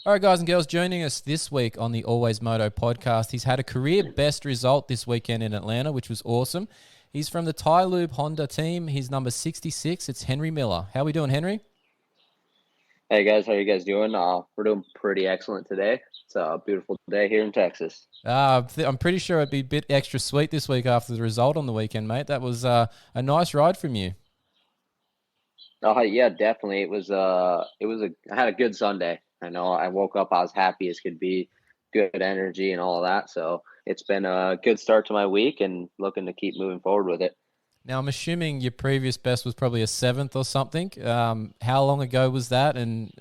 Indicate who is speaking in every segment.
Speaker 1: All right, guys and girls, joining us this week on the AlwaysMoto Podcast. He's had a career best result this weekend in Atlanta, which was awesome. He's from the Tylube Honda team. He's number 66. It's Henry Miller. How are we doing, Henry?
Speaker 2: Hey guys, how you guys doing? We're doing pretty excellent today. It's a beautiful day here in Texas.
Speaker 1: I'm pretty sure it'd be a bit extra sweet this week after the result on the weekend, mate. That was a nice ride from you.
Speaker 2: Oh yeah, definitely. I had a good Sunday. I know I woke up, I was happy as could be, good energy and all of that. So it's been a good start to my week and looking to keep moving forward with it.
Speaker 1: Now, I'm assuming your previous best was probably a seventh or something. How long ago was that? And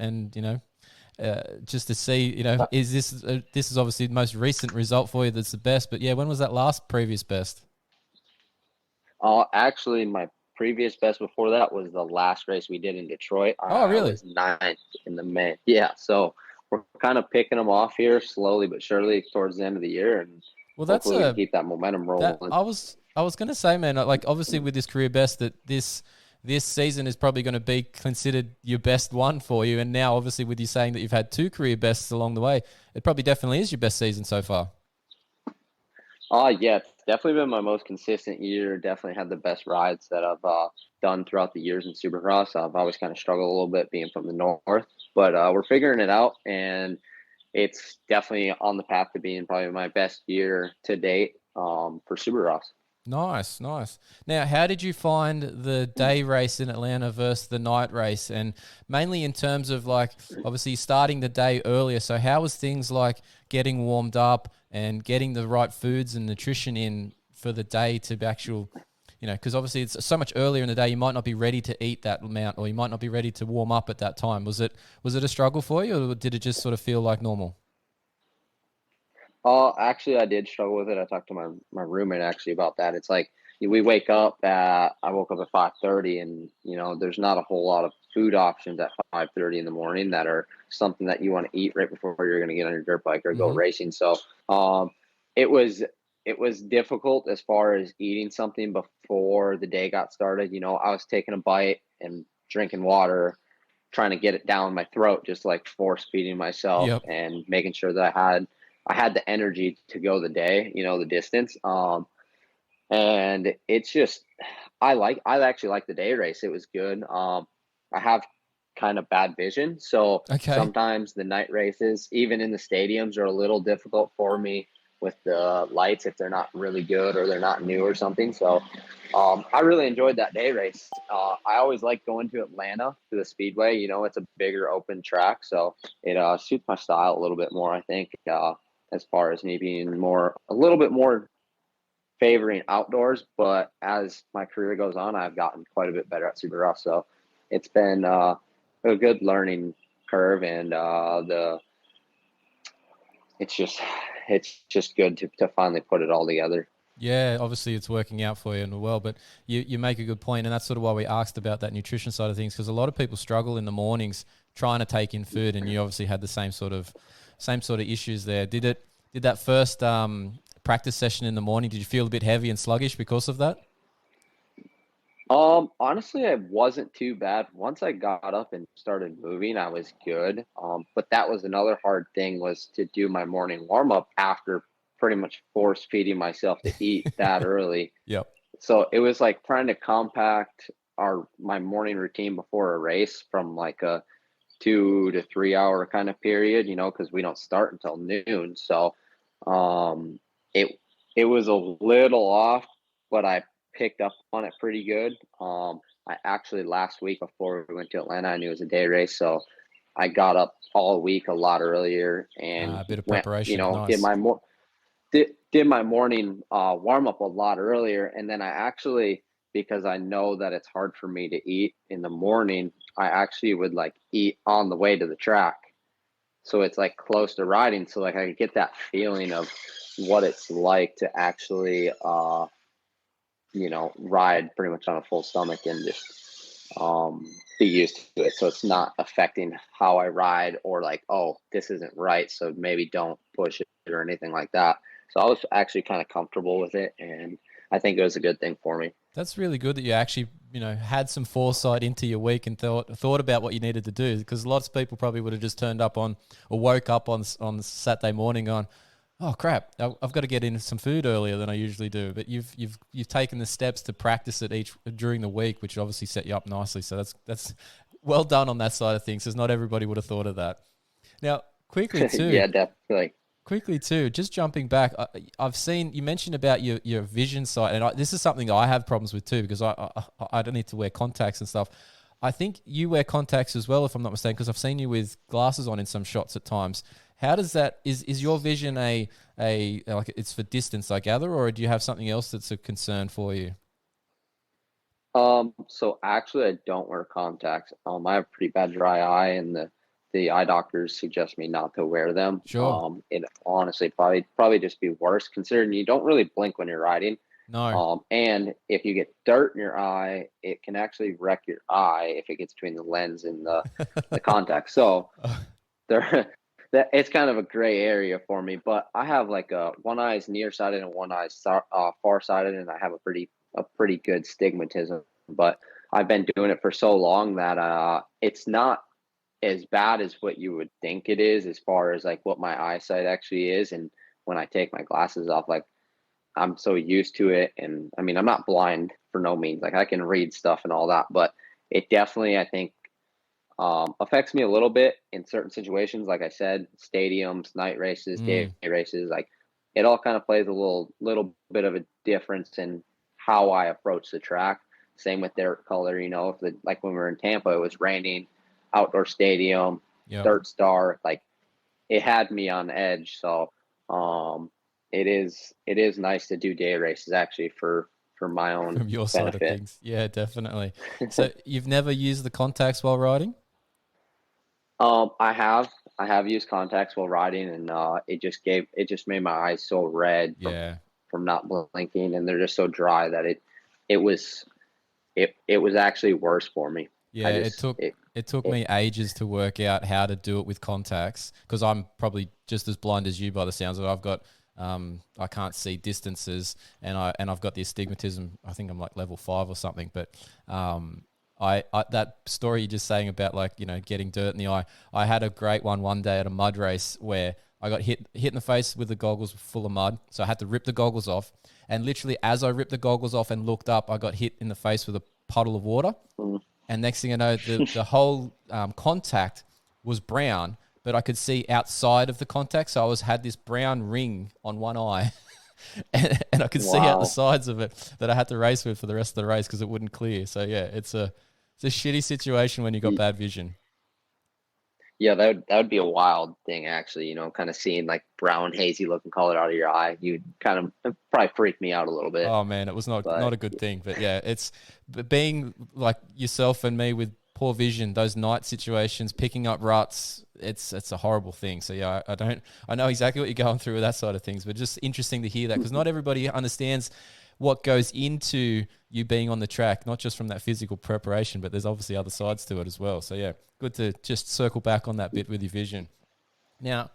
Speaker 1: just to see, is this is obviously the most recent result for you that's the best. But yeah, when was that last previous best?
Speaker 2: Actually, my previous best before that was the last race we did in Detroit.
Speaker 1: Oh,
Speaker 2: I
Speaker 1: really?
Speaker 2: was ninth in the main. Yeah, so we're kind of picking them off here slowly but surely towards the end of the year, and
Speaker 1: Well, that's
Speaker 2: hopefully we can
Speaker 1: a
Speaker 2: keep that momentum
Speaker 1: that
Speaker 2: rolling.
Speaker 1: I was going to say, man, like obviously with this career best, that this season is probably going to be considered your best one for you. And now, obviously, with you saying that you've had two career bests along the way, it probably definitely is your best season so far.
Speaker 2: Yeah, it's definitely been my most consistent year. Definitely had the best rides that I've done throughout the years in Supercross. I've always kind of struggled a little bit being from the north, but we're figuring it out, and it's definitely on the path to being probably my best year to date for Supercross.
Speaker 1: Nice, nice. Now, how did you find the day race in Atlanta versus the night race? And mainly in terms of like, obviously starting the day earlier. So, how was things like getting warmed up and getting the right foods and nutrition in for the day to be actual, because obviously it's so much earlier in the day, you might not be ready to eat that amount or you might not be ready to warm up at that time. Was it a struggle for you or did it just sort of feel like normal?
Speaker 2: Actually, I did struggle with it. I talked to my roommate actually about that. It's like we wake up at I woke up at 5:30, and there's not a whole lot of food options at 5:30 in the morning that are something that you want to eat right before you're going to get on your dirt bike or go
Speaker 1: Mm-hmm.
Speaker 2: racing. So, it was difficult as far as eating something before the day got started. I was taking a bite and drinking water, trying to get it down my throat, just like force feeding myself
Speaker 1: Yep.
Speaker 2: and making sure that I had the energy to go the day, the distance. And it's just, I actually like the day race. It was good. I have kind of bad vision. So
Speaker 1: Okay.
Speaker 2: sometimes the night races, even in the stadiums, are a little difficult for me with the lights if they're not really good or they're not new or something. So I really enjoyed that day race. I always like going to Atlanta to the Speedway. It's a bigger open track. So it suits my style a little bit more, I think, as far as me being a little bit more favoring outdoors, but as my career goes on, I've gotten quite a bit better at Supercross. So it's been a good learning curve, and it's just it's just good to finally put it all together.
Speaker 1: Yeah, obviously it's working out for you and well, but you make a good point, and that's sort of why we asked about that nutrition side of things because a lot of people struggle in the mornings trying to take in food, and you obviously had the same sort of issues there. Did that first practice session in the morning? Did you feel a bit heavy and sluggish because of that?
Speaker 2: Honestly, I wasn't too bad. Once I got up and started moving, I was good. But that was another hard thing was to do my morning warm up after pretty much force feeding myself to eat that early.
Speaker 1: Yep.
Speaker 2: So it was like trying to compact my morning routine before a race from like a 2 to 3 hour kind of period, because we don't start until noon. So um, it it was a little off, but I picked up on it pretty good. I actually last week before we went to Atlanta, I knew it was a day race, so I got up all week a lot earlier and
Speaker 1: A bit of
Speaker 2: went,
Speaker 1: preparation.
Speaker 2: did
Speaker 1: Nice.
Speaker 2: my did my morning warm up a lot earlier, and then I actually, because I know that it's hard for me to eat in the morning, I actually would like eat on the way to the track, so it's like close to riding, so like I get that feeling of what it's like to actually ride pretty much on a full stomach and just be used to it. So it's not affecting how I ride or like, oh, this isn't right, so maybe don't push it or anything like that. So I was actually kind of comfortable with it, and I think it was a good thing for me.
Speaker 1: That's really good that you actually, had some foresight into your week and thought about what you needed to do, because lots of people probably would have just turned up on or woke up on Saturday morning on, oh crap, I've got to get in some food earlier than I usually do. But you've taken the steps to practice it during the week, which obviously set you up nicely. So that's well done on that side of things, because not everybody would have thought of that. Now, quickly too.
Speaker 2: Yeah, definitely.
Speaker 1: Quickly too, just jumping back, I've seen you mentioned about your vision sight, and this is something that I have problems with too, because I don't need to wear contacts and stuff. I think you wear contacts as well, if I'm not mistaken, because I've seen you with glasses on in some shots at times. How does that is your vision a like it's for distance, I gather, or do you have something else that's a concern for you?
Speaker 2: So actually I don't wear contacts. I have pretty bad dry eye, and the eye doctors suggest me not to wear them.
Speaker 1: Sure.
Speaker 2: It honestly probably just be worse, considering you don't really blink when you're riding.
Speaker 1: No.
Speaker 2: And if you get dirt in your eye, it can actually wreck your eye if it gets between the lens and the contact. So it's kind of a gray area for me. But I have like one eye is nearsighted and one eye is farsighted, and I have a pretty good stigmatism. But I've been doing it for so long that it's not as bad as what you would think it is, as far as like what my eyesight actually is. And when I take my glasses off, like, I'm so used to it. And I mean, I'm not blind for no means. Like, I can read stuff and all that, but it definitely, I think, affects me a little bit in certain situations. Like I said, stadiums, night races, day races, like it all kind of plays a little bit of a difference in how I approach the track. Same with dirt color, like when we were in Tampa, it was raining, outdoor stadium,
Speaker 1: Yep.
Speaker 2: dirt's dark, like it had me on edge. So, it is nice to do day races actually for my own
Speaker 1: From your side
Speaker 2: benefit.
Speaker 1: of things. Yeah, definitely. So you've never used the contacts while riding?
Speaker 2: I have used contacts while riding, and it just made my eyes so red
Speaker 1: Yeah.
Speaker 2: from not blinking, and they're just so dry that it was actually worse for me.
Speaker 1: Yeah, it took me ages to work out how to do it with contacts, because I'm probably just as blind as you by the sounds of it. I've got I can't see distances, and I've got the astigmatism. I think I'm like level 5 or something. But I that story you're just saying about, like, getting dirt in the eye. I had a great one day at a mud race where I got hit in the face with the goggles full of mud. So I had to rip the goggles off, and literally as I ripped the goggles off and looked up, I got hit in the face with a puddle of water. And next thing I know, the whole contact was brown, but I could see outside of the contact. So I had this brown ring on one eye, and I could see out the sides of it that I had to race with for the rest of the race because it wouldn't clear. So yeah, it's a shitty situation when you got bad vision.
Speaker 2: Yeah, that would be a wild thing, actually, kind of seeing like brown, hazy looking color out of your eye. You'd kind of probably freak me out a little bit.
Speaker 1: Oh man, it was not a good thing. But yeah, it's being like yourself and me with poor vision, those night situations, picking up ruts, it's a horrible thing. So yeah, I know exactly what you're going through with that side of things, but just interesting to hear that, because not everybody understands what goes into you being on the track, not just from that physical preparation, but there's obviously other sides to it as well. So yeah, good to just circle back on that bit with your vision. Now,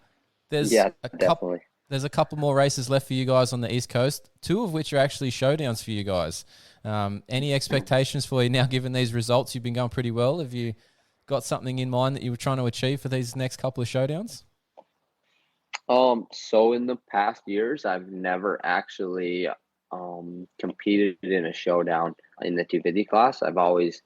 Speaker 1: there's a couple more races left for you guys on the East Coast, 2 of which are actually showdowns for you guys. Any expectations for you now, given these results? You've been going pretty well. Have you got something in mind that you were trying to achieve for these next couple of showdowns?
Speaker 2: So in the past years, I've never actually competed in a showdown in the 250 class. I've always,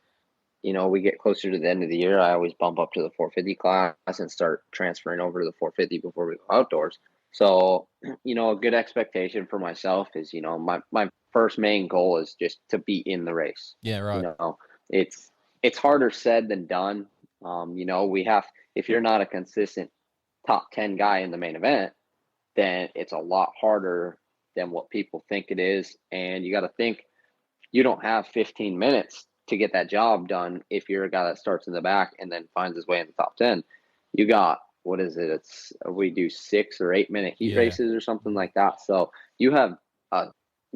Speaker 2: we get closer to the end of the year, I always bump up to the 450 class and start transferring over to the 450 before we go outdoors. So, a good expectation for myself is, my first main goal is just to be in the race.
Speaker 1: Yeah, right.
Speaker 2: It's harder said than done. If you're not a consistent top 10 guy in the main event, then it's a lot harder than what people think it is. And you got to think, you don't have 15 minutes to get that job done if you're a guy that starts in the back and then finds his way in the top 10. You got, what is it? We do 6 or 8 minute heat races or something like that. So you have,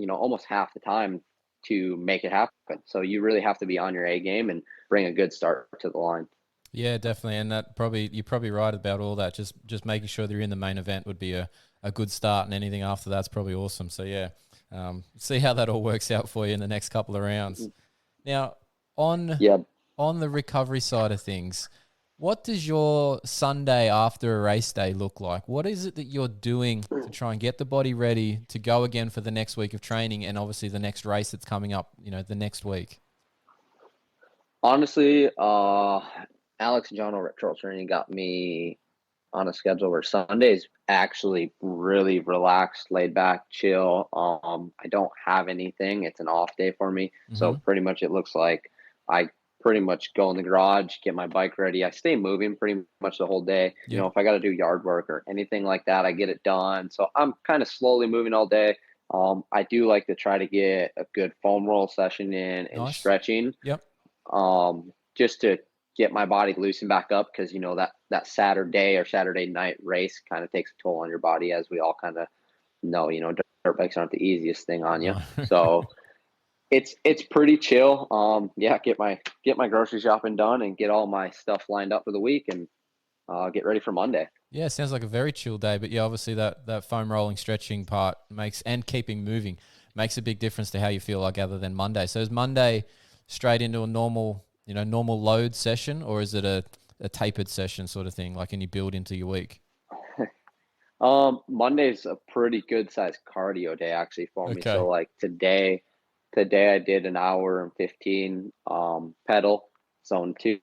Speaker 2: almost half the time to make it happen. So you really have to be on your A game and bring a good start to the line.
Speaker 1: Yeah, definitely. And you're probably right about all that. Just making sure that you're in the main event would be a good start, and anything after that's probably awesome. So yeah, See how that all works out for you in the next couple of rounds. Now, on the recovery side of things, what does your Sunday after a race day look like? What is it that you're doing to try and get the body ready to go again for the next week of training and obviously the next race that's coming up, the next week?
Speaker 2: Honestly, Alex and John over at Troll Training got me on a schedule where Sunday's actually really relaxed, laid back, chill. I don't have anything. It's an off day for me. Mm-hmm. So pretty much it looks like I pretty much go in the garage, get my bike ready. I stay moving pretty much the whole day. Yep. If I got to do yard work or anything like that, I get it done. So I'm kind of slowly moving all day. I do like to try to get a good foam roll session in and stretching.
Speaker 1: Yep.
Speaker 2: Just to get my body loosened back up, because that Saturday or Saturday night race kind of takes a toll on your body, as we all kind of know. Dirt bikes aren't the easiest thing on you. So it's pretty chill. Get my grocery shopping done and get all my stuff lined up for the week and get ready for Monday.
Speaker 1: Yeah, sounds like a very chill day, but obviously that foam rolling stretching part and keeping moving makes a big difference to how you feel like, other than Monday. So is Monday straight into a normal load session, or is it a tapered session sort of thing, like, and you build into your week?
Speaker 2: Monday's a pretty good sized cardio day actually for me. So like today I did an hour and 15 pedal, zone 2,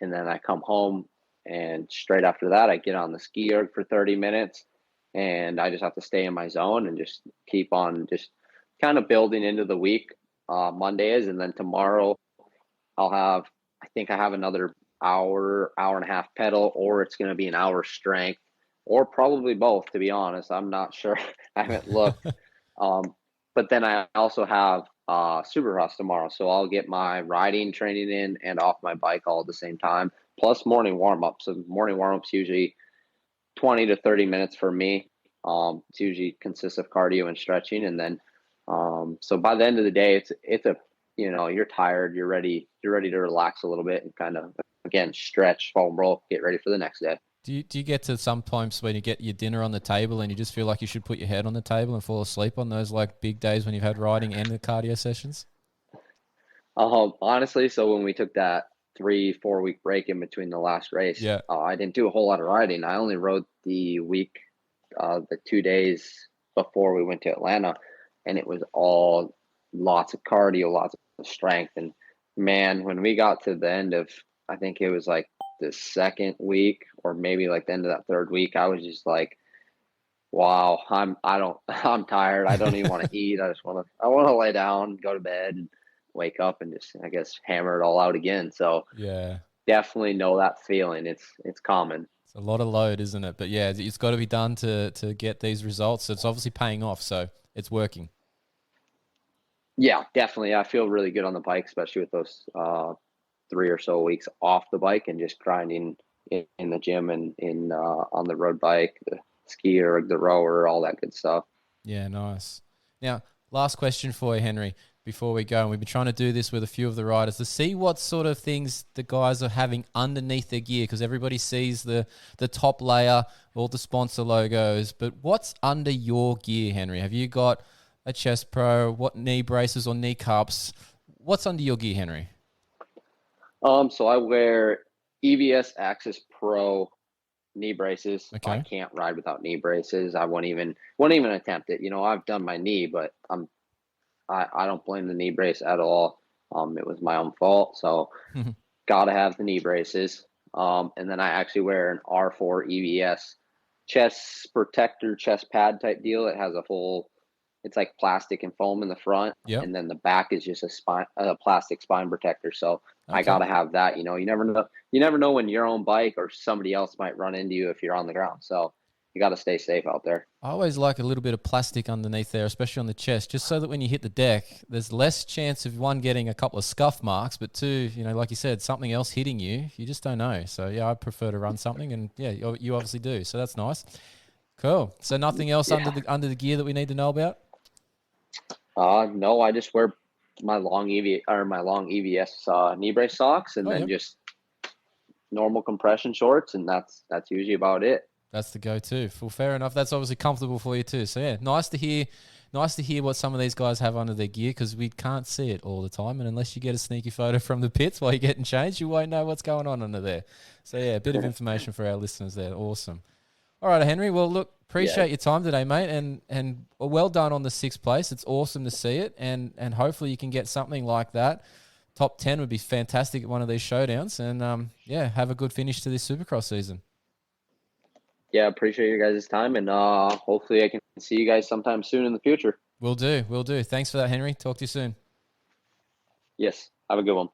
Speaker 2: and then I come home, and straight after that I get on the ski erg for 30 minutes, and I just have to stay in my zone and just keep on just kind of building into the week. Monday is, and then tomorrow I think I have another hour and a half pedal, or it's going to be an hour strength, or probably both, to be honest. I'm not sure. I haven't looked. But then I also have Supercross tomorrow, so I'll get my riding training in and off my bike all at the same time, plus morning warm-ups. So morning warm-ups usually 20 to 30 minutes for me. It's usually consists of cardio and stretching, and then so by the end of the day, it's a you're tired, you're ready to relax a little bit and kind of, again, stretch, foam roll, get ready for the next day.
Speaker 1: Do you get to some times when you get your dinner on the table and you just feel like you should put your head on the table and fall asleep on those like big days when you've had riding and the cardio sessions?
Speaker 2: Honestly, so when we took that 3-4 week break in between the last race, I didn't do a whole lot of riding. I only rode the week, the 2 days before we went to Atlanta, and it was all lots of cardio, lots of strength. And man, when we got to the end of, I think it was like the second week, or maybe like the end of that third week, I was just like, wow, I'm tired. I don't even want to eat. I want to lay down, go to bed, and wake up and just, I guess, hammer it all out again. So definitely know that feeling. It's common.
Speaker 1: It's a lot of load, isn't it? But yeah, it's got to be done to get these results. It's obviously paying off, so it's working.
Speaker 2: Yeah, definitely. I feel really good on the bike, especially with those 3 or so weeks off the bike and just grinding in the gym and on the road bike, the skier, the rower, all that good stuff.
Speaker 1: Yeah, nice. Now, last question for you, Henry, before we go. And we've been trying to do this with a few of the riders to see what sort of things the guys are having underneath their gear, because everybody sees the top layer, all the sponsor logos. But what's under your gear, Henry? Have you got a chest pro? What knee braces or knee cups? What's under your gear, Henry?
Speaker 2: So I wear EVS Axis Pro knee braces. Okay. I can't ride without knee braces. I won't even attempt it. I've done my knee, but I don't blame the knee brace at all. It was my own fault. So gotta have the knee braces. And then I actually wear an R4 EVS chest protector, chest pad type deal. It has it's like plastic and foam in the front, and then the back is just a plastic spine protector. So I gotta have that. You never know when your own bike or somebody else might run into you if you're on the ground. So you got to stay safe out there.
Speaker 1: I always like a little bit of plastic underneath there, especially on the chest, just so that when you hit the deck, there's less chance of one getting a couple of scuff marks, but two, like you said, something else hitting you. You just don't know. So yeah, I prefer to run something, and yeah, you obviously do. So that's nice. Cool. So nothing else under the gear that we need to know about?
Speaker 2: No, I just wear my long EVS knee brace socks, and then just normal compression shorts, and that's usually about it.
Speaker 1: That's the go-to. Well, fair enough. That's obviously comfortable for you too. So yeah, nice to hear nice to hear what some of these guys have under their gear, because we can't see it all the time. And unless you get a sneaky photo from the pits while you're getting changed, you won't know what's going on under there. So, yeah, a bit of information for our listeners there. Awesome. All right, Henry. Well, look, appreciate your time today, mate, and well done on the 6th place. It's awesome to see it, and hopefully you can get something like that. Top 10 would be fantastic at one of these showdowns, and have a good finish to this Supercross season.
Speaker 2: Yeah, appreciate your guys' time, and hopefully I can see you guys sometime soon in the future.
Speaker 1: Will do. Thanks for that, Henry. Talk to you soon.
Speaker 2: Yes, have a good one.